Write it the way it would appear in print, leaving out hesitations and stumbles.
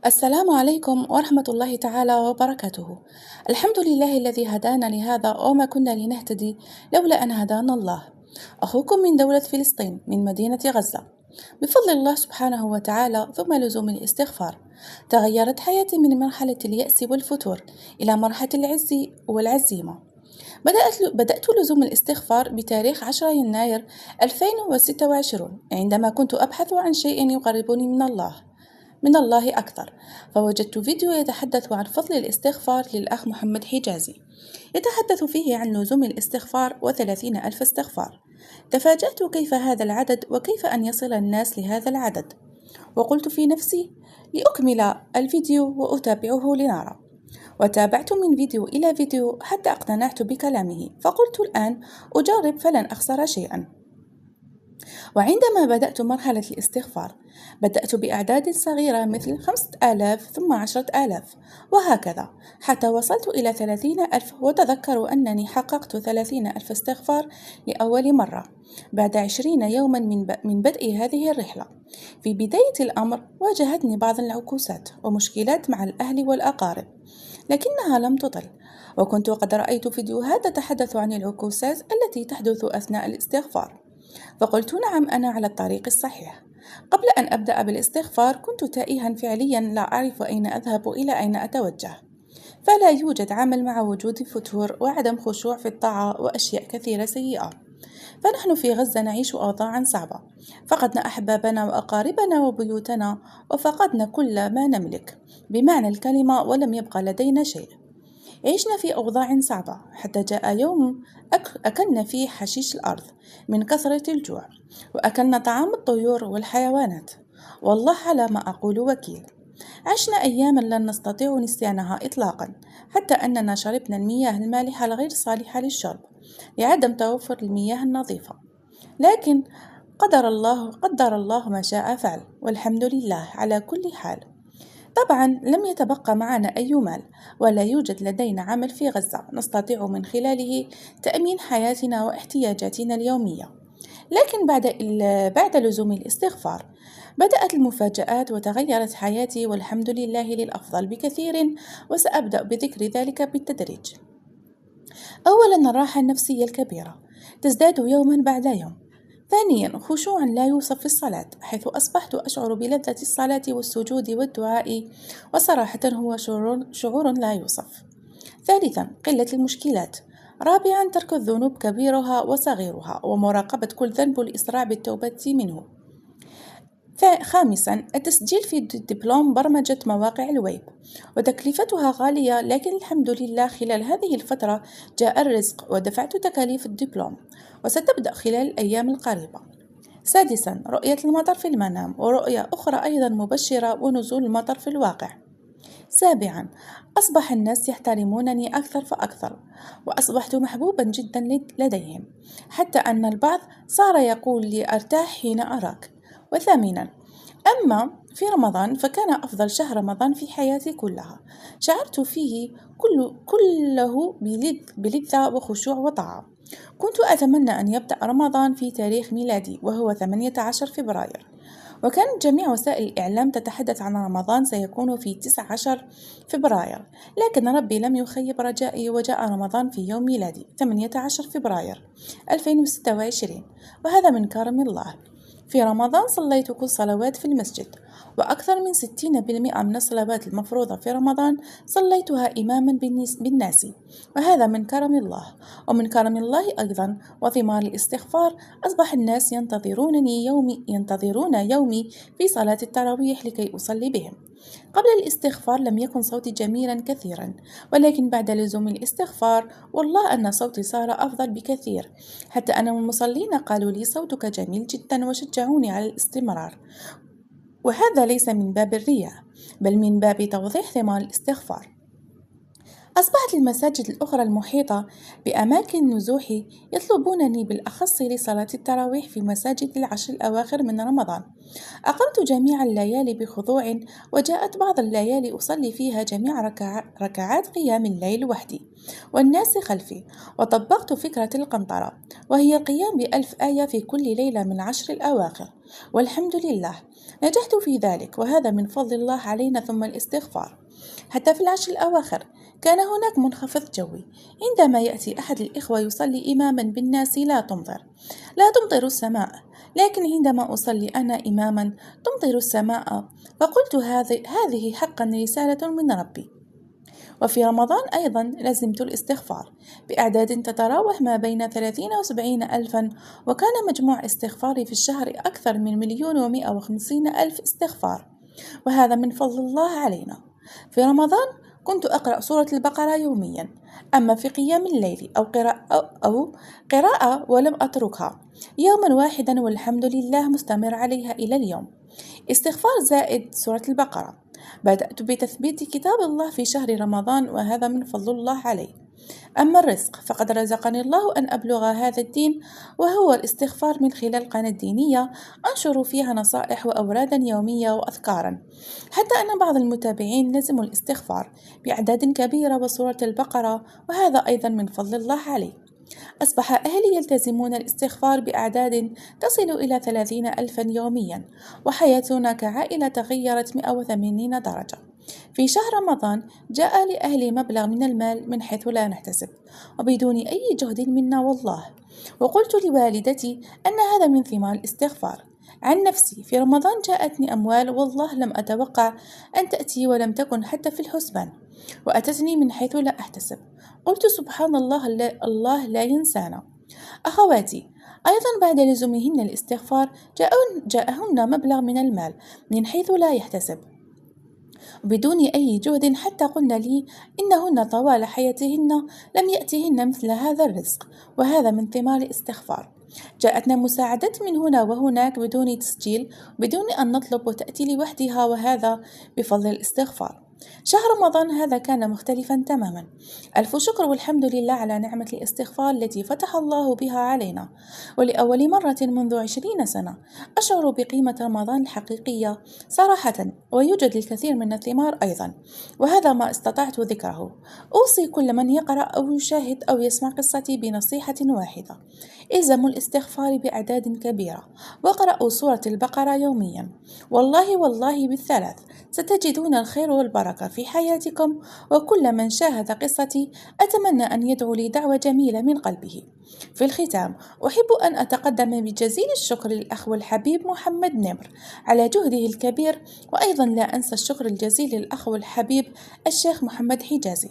السلام عليكم ورحمة الله تعالى وبركاته. الحمد لله الذي هدانا لهذا وما كنا لنهتدي لولا أن هدانا الله. أخوكم من دولة فلسطين من مدينة غزة. بفضل الله سبحانه وتعالى ثم لزوم الاستغفار تغيرت حياتي من مرحلة اليأس والفتور إلى مرحلة العز والعزيمة. بدأت لزوم الاستغفار بتاريخ 10 يناير 2026 عندما كنت أبحث عن شيء يقربني من الله أكثر، فوجدت فيديو يتحدث عن فضل الاستغفار للأخ محمد حجازي، يتحدث فيه عن لزوم الاستغفار و30 ألف استغفار. تفاجأت كيف هذا العدد وكيف أن يصل الناس لهذا العدد، وقلت في نفسي لأكمل الفيديو وأتابعه لنرى. وتابعت من فيديو إلى فيديو حتى اقتنعت بكلامه، فقلت الآن أجرب فلن أخسر شيئا. وعندما بدأت مرحلة الاستغفار بدأت بأعداد صغيرة مثل 5000 ثم 10,000 وهكذا حتى وصلت إلى 30,000. وتذكروا أنني حققت 30,000 استغفار لأول مرة بعد 20 يوما من بدء هذه الرحلة. في بداية الأمر واجهتني بعض العكوسات ومشكلات مع الأهل والأقارب، لكنها لم تطل، وكنت قد رأيت فيديوهات تتحدث عن العكوسات التي تحدث أثناء الاستغفار، فقلت نعم أنا على الطريق الصحيح. قبل أن أبدأ بالاستغفار كنت تائها فعليا، لا أعرف أين أذهب إلى أين أتوجه، فلا يوجد عمل مع وجود فتور وعدم خشوع في الطاعة وأشياء كثيرة سيئة. فنحن في غزة نعيش أوضاعا صعبة، فقدنا أحبابنا وأقاربنا وبيوتنا، وفقدنا كل ما نملك بمعنى الكلمة، ولم يبقى لدينا شيء. عشنا في أوضاع صعبة حتى جاء يوم أكلنا فيه حشيش الأرض من كثرة الجوع، وأكلنا طعام الطيور والحيوانات، والله على ما أقول وكيل. عشنا أياما لن نستطيع نسيانها إطلاقا، حتى أننا شربنا المياه المالحة الغير صالحة للشرب لعدم توفر المياه النظيفة. لكن قدر الله ما شاء فعل، والحمد لله على كل حال. طبعا لم يتبقى معنا أي مال، ولا يوجد لدينا عمل في غزة نستطيع من خلاله تأمين حياتنا واحتياجاتنا اليومية. لكن بعد لزوم الاستغفار بدأت المفاجآت وتغيرت حياتي، والحمد لله للأفضل بكثير، وسأبدأ بذكر ذلك بالتدريج. أولا الراحة النفسية الكبيرة تزداد يوما بعد يوم. ثانيا خشوعا لا يوصف في الصلاة، حيث أصبحت أشعر بلذة الصلاة والسجود والدعاء، وصراحة هو شعور لا يوصف. ثالثا قلة المشكلات. رابعا ترك الذنوب كبيرها وصغيرها، ومراقبة كل ذنب والإسراع بالتوبة منه. خامسا التسجيل في دبلوم برمجة مواقع الويب، وتكلفتها غالية، لكن الحمد لله خلال هذه الفترة جاء الرزق ودفعت تكاليف الدبلوم، وستبدأ خلال الأيام القريبة. سادسا رؤية المطر في المنام، ورؤية أخرى أيضا مبشرة ونزول المطر في الواقع. سابعا أصبح الناس يحترمونني أكثر فأكثر، وأصبحت محبوبا جدا لديهم، حتى أن البعض صار يقول لي أرتاح حين أراك. وثامنا أما في رمضان فكان أفضل شهر رمضان في حياتي كلها، شعرت فيه كله بلذة وخشوع وطاعة. كنت أتمنى أن يبدأ رمضان في تاريخ ميلادي وهو 18 فبراير، وكانت جميع وسائل الإعلام تتحدث عن رمضان سيكون في 19 فبراير، لكن ربي لم يخيب رجائي، وجاء رمضان في يوم ميلادي 18 فبراير 2026، وهذا من كرم الله. في رمضان صليت كل صلوات في المسجد، وأكثر من 60% من الصلوات المفروضة في رمضان صليتها إماما بالناس، وهذا من كرم الله. ومن كرم الله أيضا وثمار الاستغفار أصبح الناس ينتظرون يومي في صلاة التراويح لكي أصلي بهم. قبل الاستغفار لم يكن صوتي جميلا كثيرا، ولكن بعد لزوم الاستغفار والله أن صوتي صار أفضل بكثير، حتى أن المصلين قالوا لي صوتك جميل جدا وشجعوني على الاستمرار. وهذا ليس من باب الرياء، بل من باب توضيح ثمار الاستغفار. أصبحت المساجد الأخرى المحيطة بأماكن نزوحي يطلبونني بالأخص لصلاة التراويح في مساجد العشر الأواخر من رمضان. أقمت جميع الليالي بخضوع، وجاءت بعض الليالي أصلي فيها جميع ركعات قيام الليل وحدي والناس خلفي، وطبقت فكرة القنطرة، وهي القيام ب1000 آية في كل ليلة من 10 الأواخر، والحمد لله نجحت في ذلك، وهذا من فضل الله علينا ثم الاستغفار. حتى في العشر الأواخر كان هناك منخفض جوي، عندما يأتي أحد الإخوة يصلي إماما بالناس لا تمطر السماء، لكن عندما أصلي أنا إماما تمطر السماء، فقلت هذه حقا رسالة من ربي. وفي رمضان أيضا لزمت الاستغفار بأعداد تتراوح ما بين 30 و 70 ألفا، وكان مجموع استغفاري في الشهر أكثر من 1,150,000 استغفار، وهذا من فضل الله علينا. في رمضان كنت أقرأ سورة البقرة يوميا، أما في قيام الليل أو قراءة ولم أتركها يوما واحدا، والحمد لله مستمر عليها إلى اليوم. استغفار زائد سورة البقرة. بدأت بتثبيت كتاب الله في شهر رمضان، وهذا من فضل الله علي. أما الرزق فقد رزقني الله أن أبلغ هذا الدين، وهو الاستغفار من خلال قناة دينية أنشر فيها نصائح وأورادا يومية وأذكارا، حتى أن بعض المتابعين لزموا الاستغفار بأعداد كبيرة وسورة البقرة، وهذا أيضا من فضل الله علي. أصبح أهلي يلتزمون الاستغفار بأعداد تصل إلى 30 ألفا يوميا، وحياتنا كعائلة تغيرت 180 درجة. في شهر رمضان جاء لأهلي مبلغ من المال من حيث لا نحتسب، وبدون أي جهد منا والله، وقلت لوالدتي أن هذا من ثمار الاستغفار. عن نفسي في رمضان جاءتني أموال والله لم أتوقع أن تأتي، ولم تكن حتى في الحسبان، وأتتني من حيث لا أحتسب. قلت سبحان الله، الله لا ينسانا. أخواتي أيضا بعد لزومهن الاستغفار جاءهن مبلغ من المال من حيث لا يحتسب بدون أي جهد، حتى قلنا لي إنهن طوال حياتهن لم يأتهن مثل هذا الرزق، وهذا من ثمار الاستغفار. جاءتنا مساعدات من هنا وهناك بدون تسجيل، بدون أن نطلب، وتأتي لوحدها، وهذا بفضل الاستغفار. شهر رمضان هذا كان مختلفا تماما. ألف شكر والحمد لله على نعمة الاستغفار التي فتح الله بها علينا، ولأول مرة منذ 20 سنة أشعر بقيمة رمضان الحقيقية صراحة، ويوجد الكثير من الثمار أيضا، وهذا ما استطعت ذكره. أوصي كل من يقرأ أو يشاهد أو يسمع قصتي بنصيحة واحدة: الزموا الاستغفار بأعداد كبيرة، واقرأوا سورة البقرة يوميا، والله بالثلاث ستجدون الخير والبركة في حياتكم. وكل من شاهد قصتي أتمنى أن يدعو لي دعوة جميلة من قلبه. في الختام أحب أن أتقدم بجزيل الشكر للأخ الحبيب محمد نمر على جهده الكبير، وأيضا لا أنسى الشكر الجزيل للأخ الحبيب الشيخ محمد حجازي.